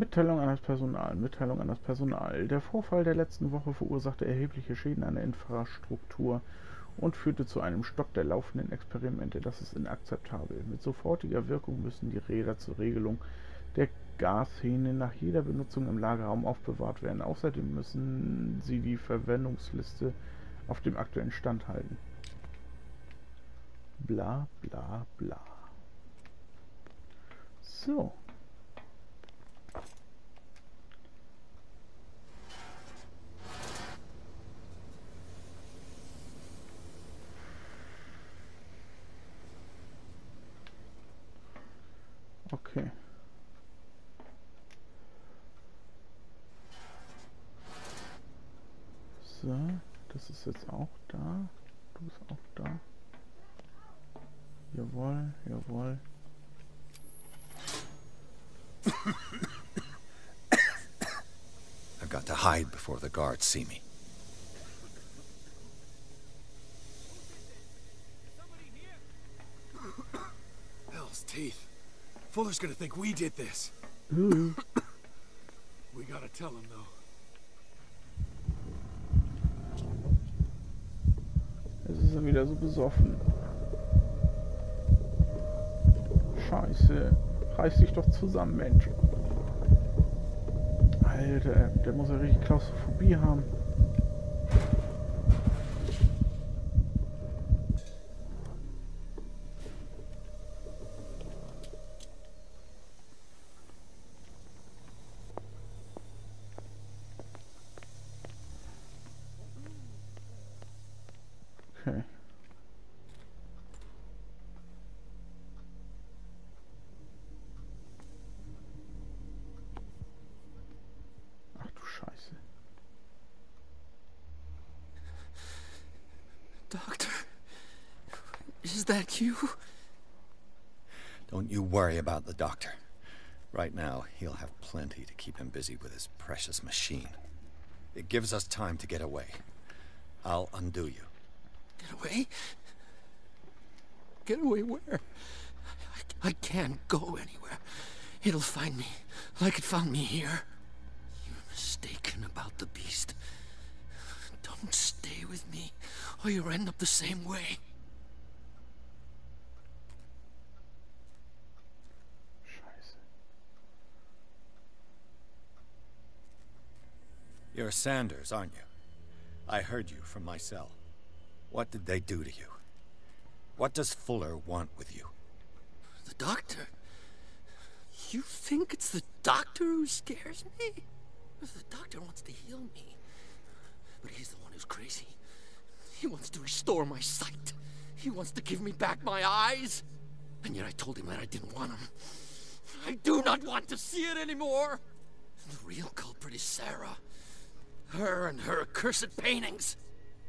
Mitteilung an das Personal. Mitteilung an das Personal. Der Vorfall der letzten Woche verursachte erhebliche Schäden an der Infrastruktur und führte zu einem Stopp der laufenden Experimente. Das ist inakzeptabel. Mit sofortiger Wirkung müssen die Räder zur Regelung der Gashähne nach jeder Benutzung im Lagerraum aufbewahrt werden. Außerdem müssen sie die Verwendungsliste auf dem aktuellen Stand halten. Bla bla bla. So. Okay. So, das ist jetzt auch da. Du bist auch da. Jawohl, jawohl. I've got to hide before the guards see me. Hell's teeth. Fuller's gonna think we did this. We gotta tell him, though. Jetzt ist er wieder so besoffen. Scheiße. Reiß dich doch zusammen, Mensch. Alter, der muss ja richtig Klaustrophobie haben. Okay. Ach du Scheiße. Doctor, is that you? Don't you worry about the doctor. Right now, he'll have plenty to keep him busy with his precious machine. It gives us time to get away. I'll undo you. Get away? Get away where? I can't go anywhere. It'll find me, like it found me here. You're mistaken about the beast. Don't stay with me, or you'll end up the same way. Scheiße. You're Sanders, aren't you? I heard you from my cell. What did they do to you? What does Fuller want with you? The doctor? You think it's the doctor who scares me? The doctor wants to heal me. But he's the one who's crazy. He wants to restore my sight. He wants to give me back my eyes. And yet I told him that I didn't want him. I do not want to see it anymore. The real culprit is Sarah. Her and her accursed paintings.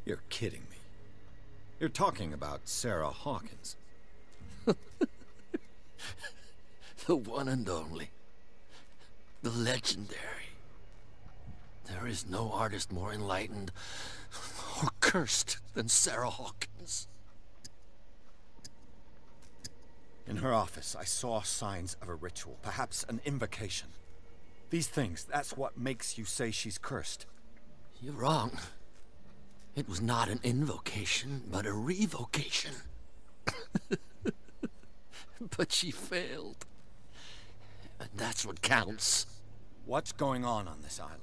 You're kidding me. You're talking about Sarah Hawkins. The one and only. The legendary. There is no artist more enlightened or cursed than Sarah Hawkins. In her office, I saw signs of a ritual, perhaps an invocation. These things, that's what makes you say she's cursed. You're wrong. It was not an invocation, but a revocation. But she failed. And that's what counts. What's going on this island?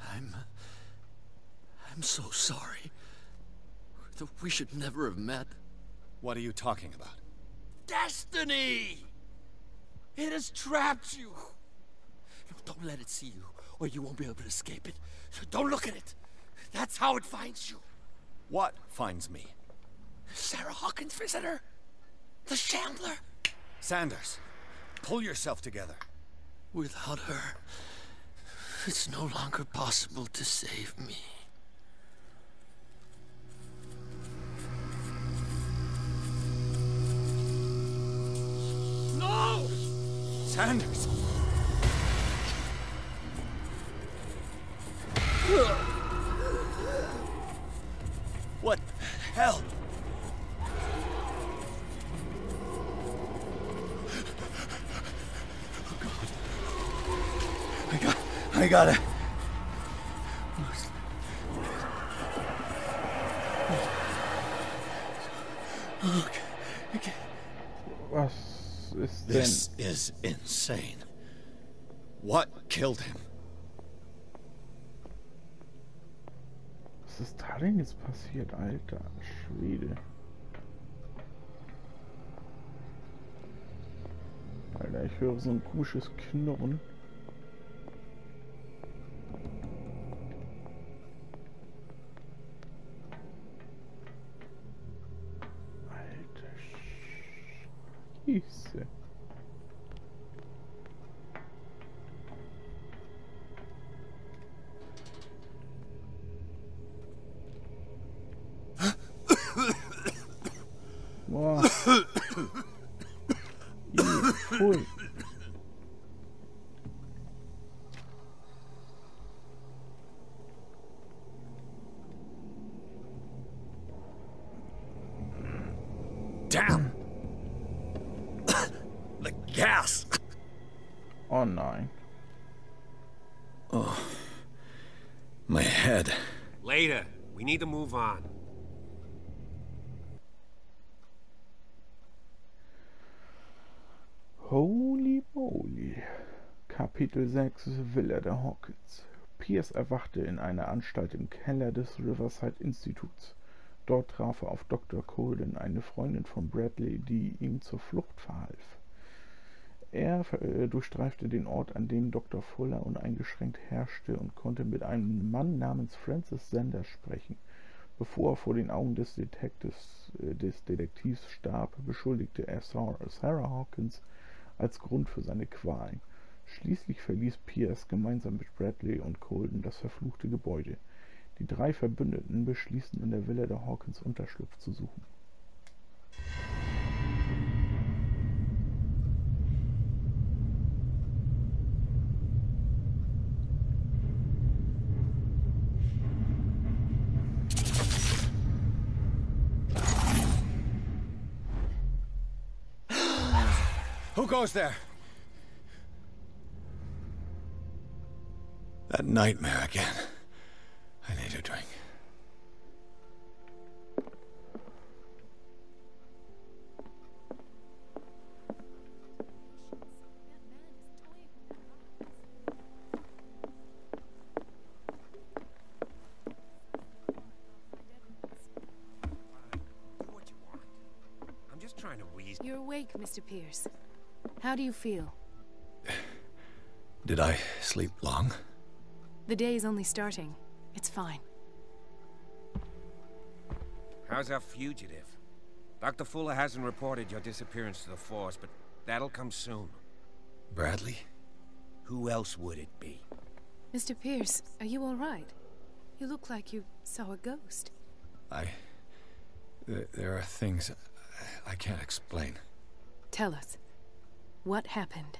I'm so sorry. We should never have met. What are you talking about? Destiny! It has trapped you. No, don't let it see you, or you won't be able to escape it. Don't look at it. That's how it finds you. What finds me? Sarah Hawkins' visitor. The Shambler. Sanders, pull yourself together. Without her, it's no longer possible to save me. No! Sanders! What the hell? I got it. Okay. Was ist denn? This is insane. What killed him? Was ist da denn jetzt passiert, alter Schwede? Alter, ich höre so ein komisches Knurren. Alter Scheiße. Boah. Cool. Damn! The gas! Oh nein. Oh. My head. Later. We need to move on. Holy moly. Kapitel 6 Villa der Hawkins. Pierce erwachte in einer Anstalt im Keller des Riverside Instituts. Dort traf er auf Dr. Colden, eine Freundin von Bradley, die ihm zur Flucht verhalf. Er durchstreifte den Ort, an dem Dr. Fuller uneingeschränkt herrschte, und konnte mit einem Mann namens Francis Sanders sprechen. Bevor er vor den Augen des Detektivs starb, beschuldigte er Sarah Hawkins als Grund für seine Qualen. Schließlich verließ Pierce gemeinsam mit Bradley und Colden das verfluchte Gebäude. Die drei Verbündeten beschließen, in der Villa der Hawkins Unterschlupf zu suchen. Who goes there? That nightmare again. I need a drink. You're awake, Mr. Pierce. How do you feel? Did I sleep long? The day's only starting. It's fine. How's our fugitive? Dr. Fuller hasn't reported your disappearance to the force, but that'll come soon. Bradley? Who else would it be? Mr. Pierce, are you all right? You look like you saw a ghost. There are things I can't explain. Tell us. What happened?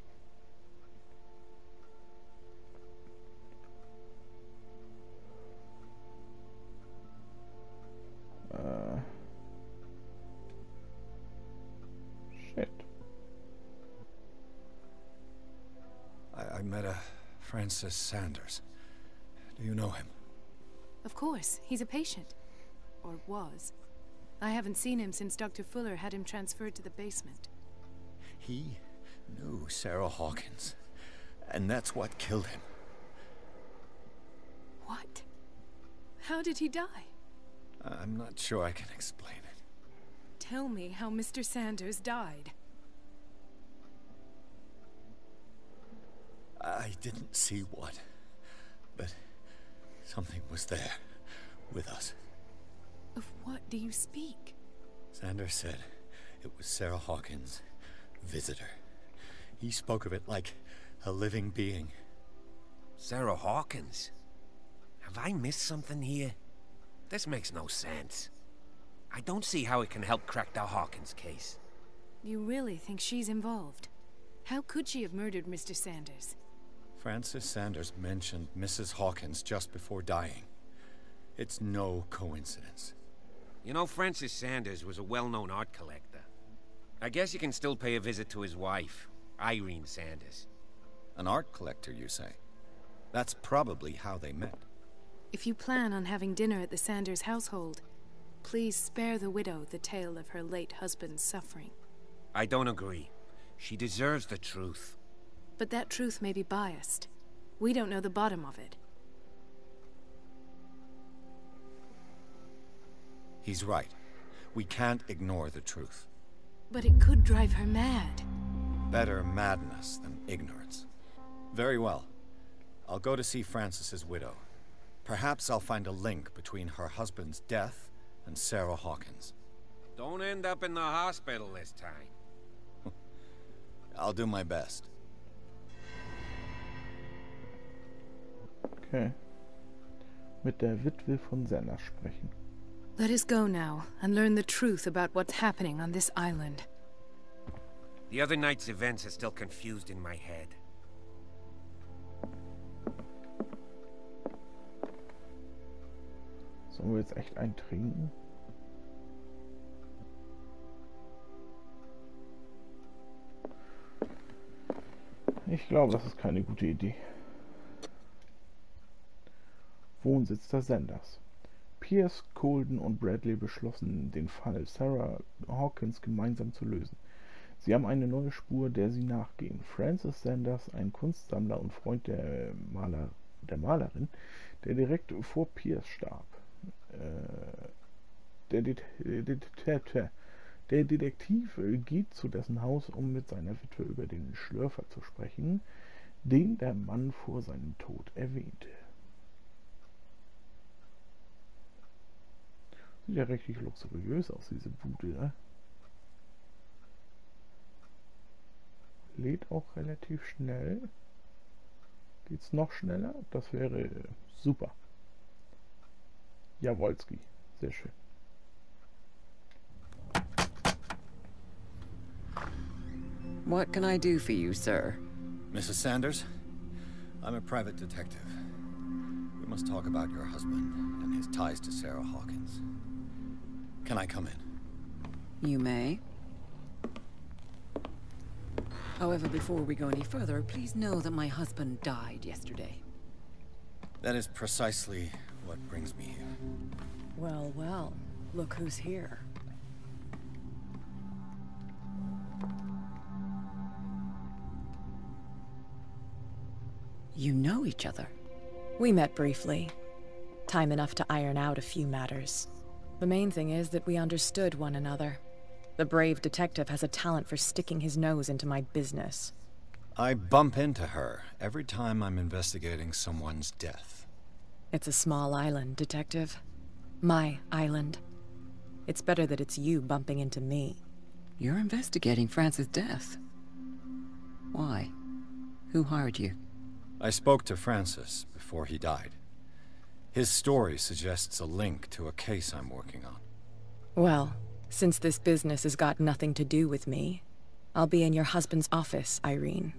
Shit. I met a Francis Sanders. Do you know him? Of course. He's a patient. Or was. I haven't seen him since Dr. Fuller had him transferred to the basement. He knew Sarah Hawkins, and that's what killed him. What? How did he die? I'm not sure I can explain it. Tell me how Mr. Sanders died. I didn't see what, but something was there with us. Of what do you speak? Sanders said it was Sarah Hawkins' visitor. He spoke of it like a living being. Sarah Hawkins? Have I missed something here? This makes no sense. I don't see how it can help crack the Hawkins case. You really think she's involved? How could she have murdered Mr. Sanders? Francis Sanders mentioned Mrs. Hawkins just before dying. It's no coincidence. You know, Francis Sanders was a well-known art collector. I guess you can still pay a visit to his wife, Irene Sanders. An art collector, you say? That's probably how they met. If you plan on having dinner at the Sanders household, please spare the widow the tale of her late husband's suffering. I don't agree. She deserves the truth. But that truth may be biased. We don't know the bottom of it. He's right. We can't ignore the truth. But it could drive her mad. Better madness than ignorance. Very well. I'll go to see Francis's widow. Perhaps I'll find a link between her husband's death and Sarah Hawkins. Don't end up in the hospital this time. I'll do my best. Okay. Mit der Witwe von Sanders sprechen. Let us go now and learn the truth about what's happening on this island. The other night's events are still confused in my head. Sollen wir jetzt echt eintrinken? Ich glaube, das ist keine gute Idee. Wohnsitz der Sanders. Pierce, Colden und Bradley beschlossen, den Fall Sarah Hawkins gemeinsam zu lösen. Sie haben eine neue Spur, der sie nachgehen. Francis Sanders, ein Kunstsammler und Freund der Malerin, der direkt vor Pierce starb. Der Detektiv geht zu dessen Haus, um mit seiner Witwe über den Schlürfer zu sprechen, den der Mann vor seinem Tod erwähnte. Sieht ja richtig luxuriös aus, diese Bude, ne? Lädt auch relativ schnell. Geht's noch schneller? Das wäre super. Jawolski, sehr schön. What can I do for you, sir? Mrs. Sanders, I'm a private detective. We must talk about your husband and his ties to Sarah Hawkins. Can I come in? You may. However, before we go any further, please know that my husband died yesterday. That is precisely what brings me here. Well, well, look who's here. You know each other? We met briefly. Time enough to iron out a few matters. The main thing is that we understood one another. The brave detective has a talent for sticking his nose into my business. I bump into her every time I'm investigating someone's death. It's a small island, Detective. My island. It's better that it's you bumping into me. You're investigating Francis' death. Why? Who hired you? I spoke to Francis before he died. His story suggests a link to a case I'm working on. Well, since this business has got nothing to do with me, I'll be in your husband's office, Irene.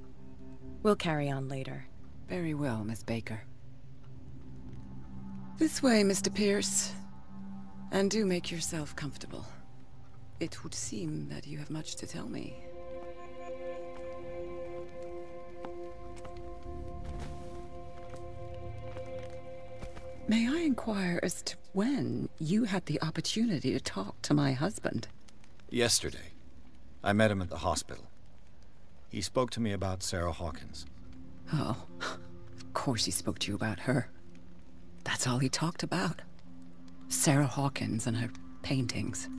We'll carry on later. Very well, Miss Baker. This way, Mr. Pierce. And do make yourself comfortable. It would seem that you have much to tell me. May I inquire as to when you had the opportunity to talk to my husband? Yesterday. I met him at the hospital. He spoke to me about Sarah Hawkins. Oh, of course he spoke to you about her. That's all he talked about. Sarah Hawkins and her paintings.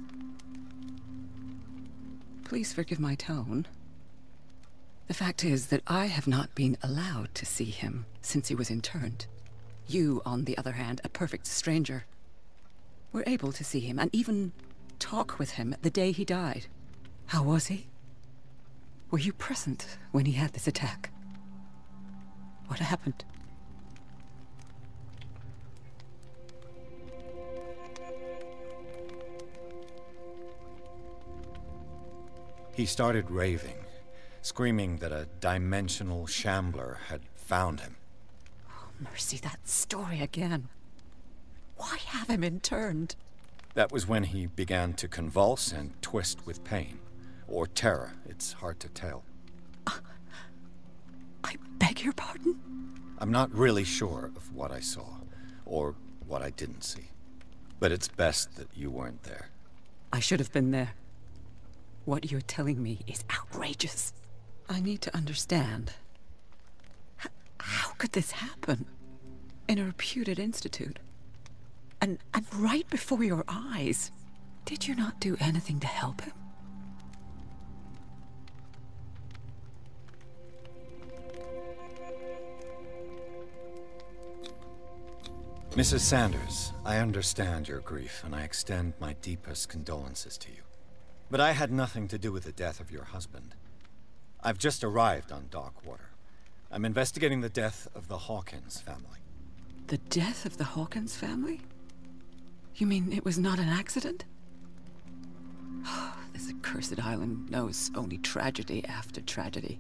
Please forgive my tone. The fact is that I have not been allowed to see him since he was interned. You, on the other hand, a perfect stranger, were able to see him and even talk with him the day he died. How was he? Were you present when he had this attack? What happened? He started raving, screaming that a dimensional shambler had found him. Mercy, that story again. Why have him interned? That was when he began to convulse and twist with pain. Or terror, it's hard to tell. I beg your pardon? I'm not really sure of what I saw, or what I didn't see. But it's best that you weren't there. I should have been there. What you're telling me is outrageous. I need to understand. How could this happen? In a reputed institute? And right before your eyes? Did you not do anything to help him? Mrs. Sanders, I understand your grief, and I extend my deepest condolences to you. But I had nothing to do with the death of your husband. I've just arrived on Darkwater. I'm investigating the death of the Hawkins family. The death of the Hawkins family? You mean it was not an accident? This accursed island knows only tragedy after tragedy.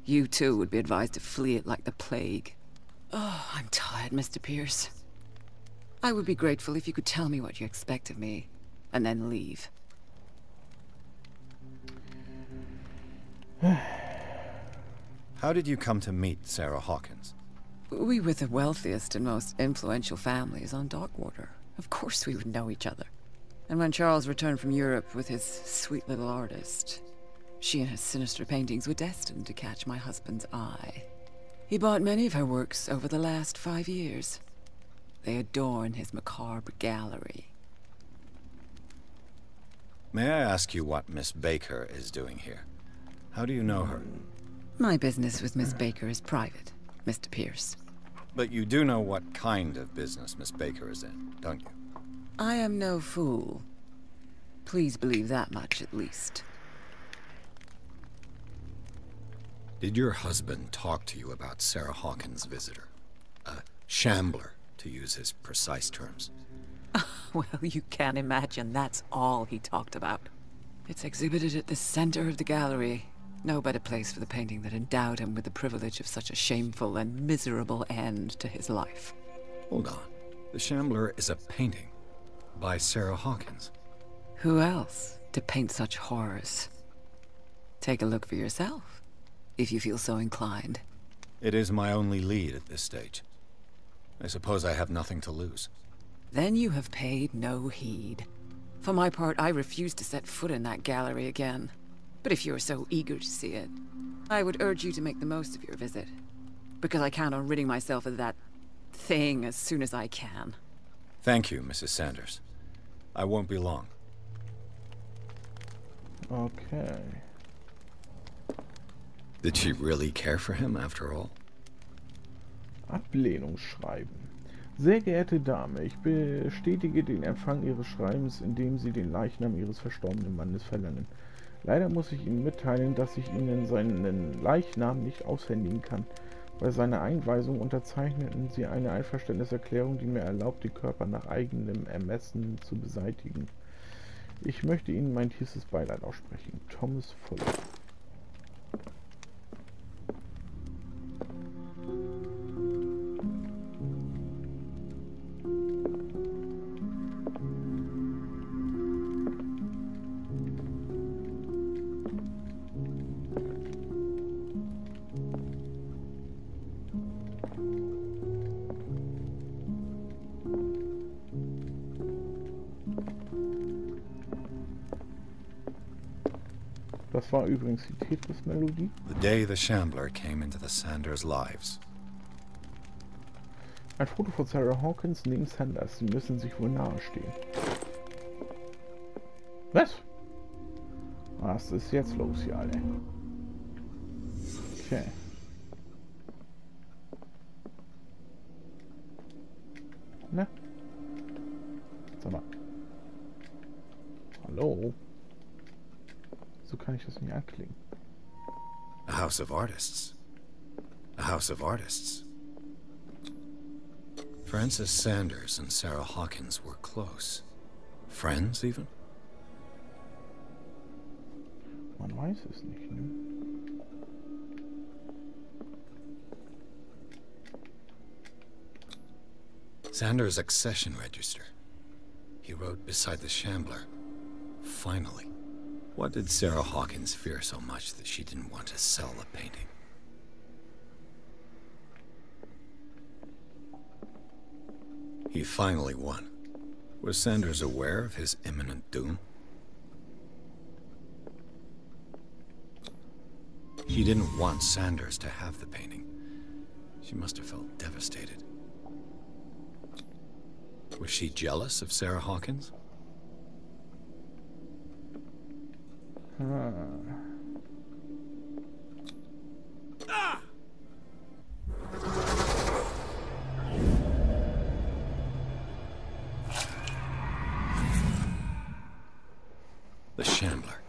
You too would be advised to flee it like the plague. Oh, I'm tired, Mr. Pierce. I would be grateful if you could tell me what you expect of me, and then leave. How did you come to meet Sarah Hawkins? We were the wealthiest and most influential families on Darkwater. Of course we would know each other. And when Charles returned from Europe with his sweet little artist, she and her sinister paintings were destined to catch my husband's eye. He bought many of her works over the last 5 years. They adorn his macabre gallery. May I ask you what Miss Baker is doing here? How do you know her? My business with Miss Baker is private, Mr. Pierce. But you do know what kind of business Miss Baker is in, don't you? I am no fool. Please believe that much, at least. Did your husband talk to you about Sarah Hawkins' visitor? A shambler, to use his precise terms. Well, you can't imagine that's all he talked about. It's exhibited at the center of the gallery. No better place for the painting that endowed him with the privilege of such a shameful and miserable end to his life. Hold on. The Shambler is a painting by Sarah Hawkins. Who else to paint such horrors? Take a look for yourself, if you feel so inclined. It is my only lead at this stage. I suppose I have nothing to lose. Then you have paid no heed. For my part, I refuse to set foot in that gallery again. But if you're so eager to see it, I would urge you to make the most of your visit. Because I count on ridding myself of that thing as soon as I can. Thank you, Mrs. Sanders. I won't be long. Okay. Did she really care for him after all? Ablehnungsschreiben. Sehr geehrte Dame, ich bestätige den Empfang Ihres Schreibens, indem Sie den Leichnam Ihres verstorbenen Mannes verlangen. Leider muss ich Ihnen mitteilen, dass ich Ihnen seinen Leichnam nicht aushändigen kann. Bei seiner Einweisung unterzeichneten Sie eine Einverständniserklärung, die mir erlaubt, die Körper nach eigenem Ermessen zu beseitigen. Ich möchte Ihnen mein tiefstes Beileid aussprechen. Thomas Fuller. Das war übrigens die Tetris-Melodie. The day the Shambler came into the Sanders' lives. Ein Foto von Sarah Hawkins neben Sanders. Sie müssen sich wohl nahestehen. Was? Was ist jetzt los hier, alle? Okay. Na? Sag mal. Hallo? So kann ich das nicht anklicken. A house of artists. A house of artists. Francis Sanders and Sarah Hawkins were close. Friends, even? Man weiß es nicht, ne? Sanders' accession register. He wrote beside the Shambler, "Finally." What did Sarah Hawkins fear so much that she didn't want to sell the painting? He finally won. Was Sanders aware of his imminent doom? He didn't want Sanders to have the painting. She must have felt devastated. Was she jealous of Sarah Hawkins? The Shambler.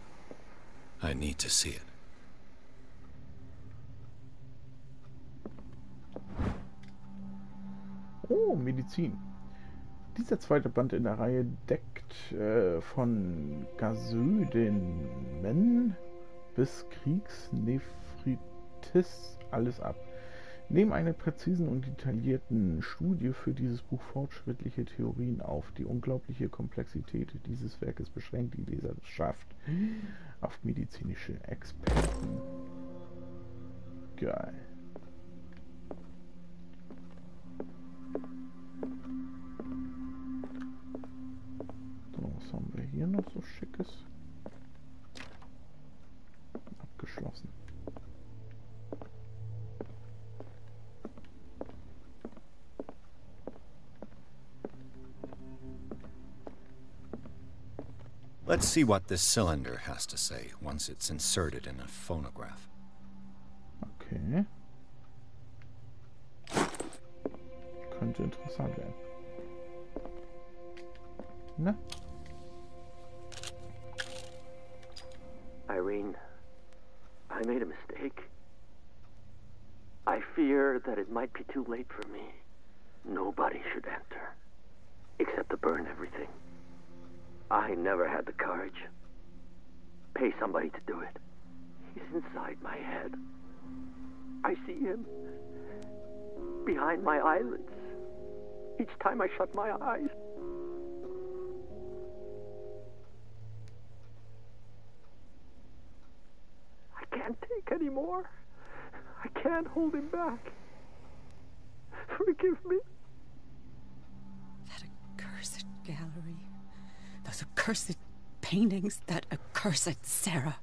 I need to see it. Oh, Medizin. Dieser zweite Band in der Reihe deckt von Gasödenmen bis Kriegsnephritis alles ab. Neben einer präzisen und detaillierten Studie führt dieses Buch fortschrittliche Theorien auf. Die unglaubliche Komplexität dieses Werkes beschränkt die Leserschaft auf medizinische Experten. Geil. So, was haben wir hier noch so Schickes? Abgeschlossen. Let's see what this cylinder has to say once it's inserted in a phonograph. Okay. Könnte interessant werden. Na? Irene, I made a mistake. I fear that it might be too late for me. Nobody should enter, except to burn everything. I never had the courage. Pay somebody to do it. He's inside my head. I see him behind my eyelids each time I shut my eyes. I can't take any more. I can't hold him back. Forgive me. That accursed gallery. Those accursed paintings, that accursed Sarah.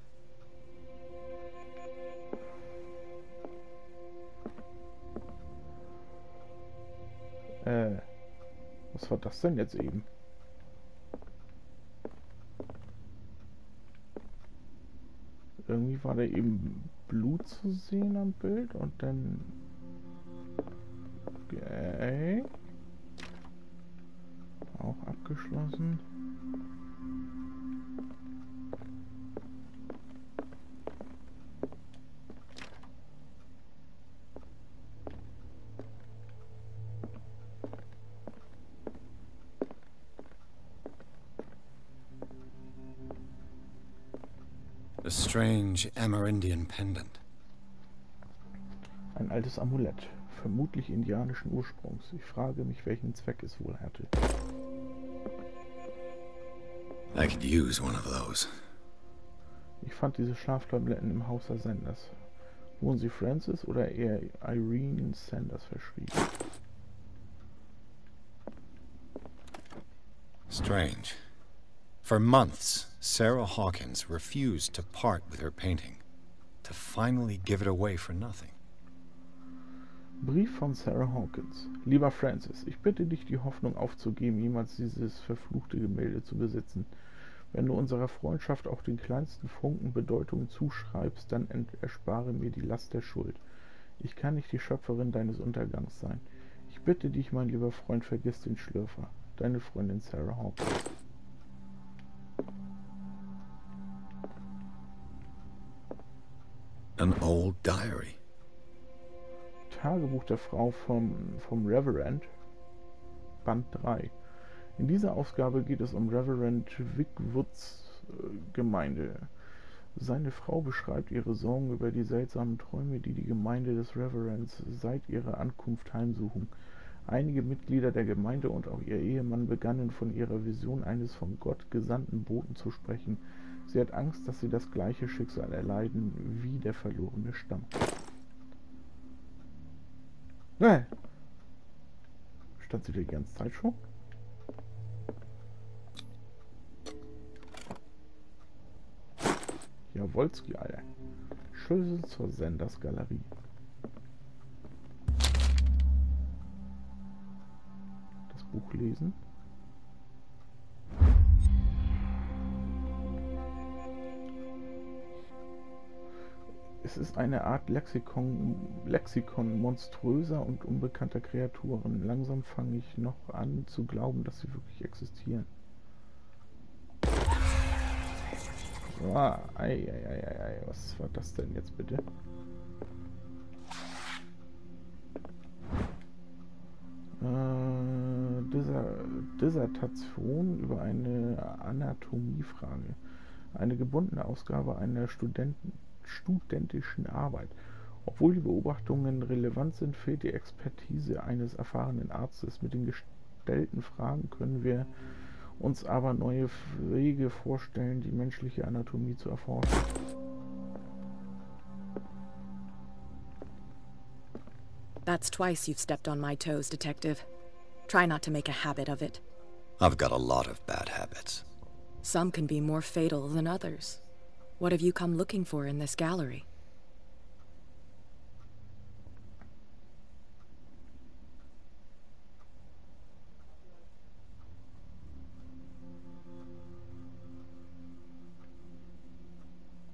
Was war das denn jetzt eben? Irgendwie war da eben Blut zu sehen am Bild und dann... Okay. Auch abgeschlossen. A strange Amerindian pendant. Ein altes Amulett, vermutlich indianischen Ursprungs. Ich frage mich, welchen Zweck es wohl hatte. I could use one of those. Ich fand diese Schlaftabletten im Haus der Sanders. Wurden sie Francis oder eher Irene Sanders verschrieben? Strange. For months, Sarah Hawkins refused to part with her painting, to finally give it away for nothing. Brief von Sarah Hawkins. Lieber Francis, ich bitte dich, die Hoffnung aufzugeben, jemals dieses verfluchte Gemälde zu besitzen. Wenn du unserer Freundschaft auch den kleinsten Funken Bedeutung zuschreibst, dann erspare mir die Last der Schuld. Ich kann nicht die Schöpferin deines Untergangs sein. Ich bitte dich, mein lieber Freund, vergiss den Schlürfer. Deine Freundin Sarah Hawkins. An old diary. Tagebuch der Frau vom Reverend, Band 3. In dieser Ausgabe geht es um Reverend Wickwoods Gemeinde. Seine Frau beschreibt ihre Sorgen über die seltsamen Träume, die die Gemeinde des Reverends seit ihrer Ankunft heimsuchen. Einige Mitglieder der Gemeinde und auch ihr Ehemann begannen von ihrer Vision eines von Gott gesandten Boten zu sprechen. Sie hat Angst, dass sie das gleiche Schicksal erleiden wie der verlorene Stamm. Statt Stand sie die ganze Zeit schon? Jawolski, Alter. Schlüssel zur Sendersgalerie. Das Buch lesen. Es ist eine Art Lexikon monströser und unbekannter Kreaturen. Langsam fange ich noch an zu glauben, dass sie wirklich existieren. Was war das denn jetzt bitte? Dissertation über eine Anatomiefrage. Eine gebundene Ausgabe einer studentischen Arbeit. Obwohl die Beobachtungen relevant sind, fehlt die Expertise eines erfahrenen Arztes. Mit den gestellten Fragen können wir uns aber neue Wege vorstellen, die menschliche Anatomie zu erforschen. That's twice you've stepped on my toes, Detective. Try not to make a habit of it. I've got a lot of bad habits. Some can be more fatal than others. What have you come looking for in this gallery?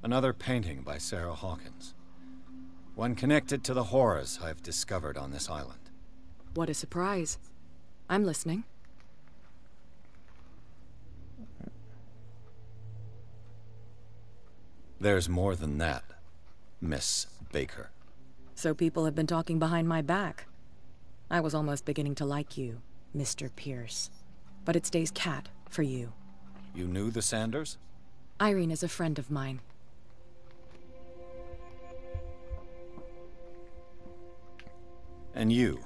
Another painting by Sarah Hawkins. One connected to the horrors I've discovered on this island. What a surprise. I'm listening. There's more than that, Miss Baker. So people have been talking behind my back. I was almost beginning to like you, Mr. Pierce. But it stays cat for you. You knew the Sanders? Irene is a friend of mine. And you?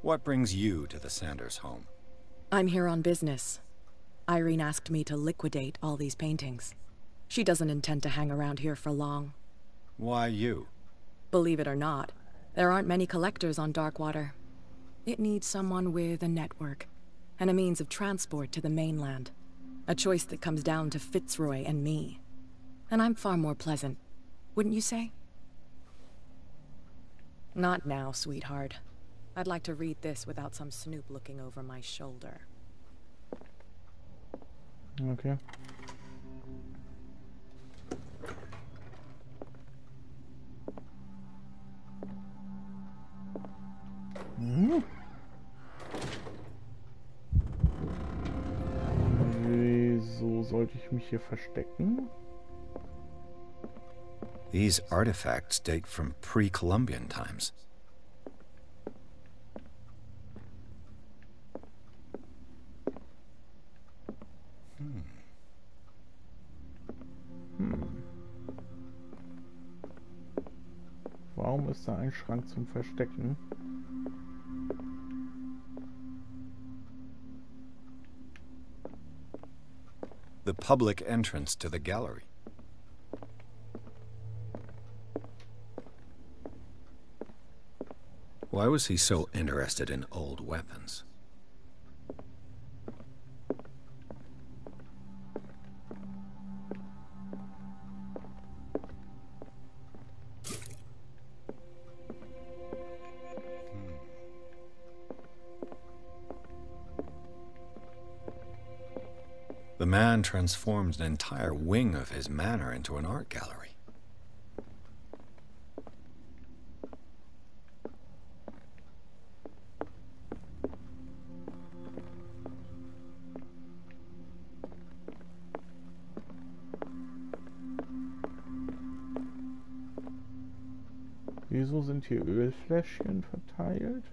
What brings you to the Sanders home? I'm here on business. Irene asked me to liquidate all these paintings. She doesn't intend to hang around here for long. Why you? Believe it or not, there aren't many collectors on Darkwater. It needs someone with a network, and a means of transport to the mainland. A choice that comes down to Fitzroy and me. And I'm far more pleasant, wouldn't you say? Not now, sweetheart. I'd like to read this without some snoop looking over my shoulder. Okay. Wieso sollte ich mich hier verstecken? These artifacts date from pre-Columbian times. Warum ist da ein Schrank zum Verstecken? The public entrance to the gallery. Why was he so interested in old weapons? The man transformed an entire wing of his manor into an art gallery. Wieso sind hier Ölfläschchen verteilt?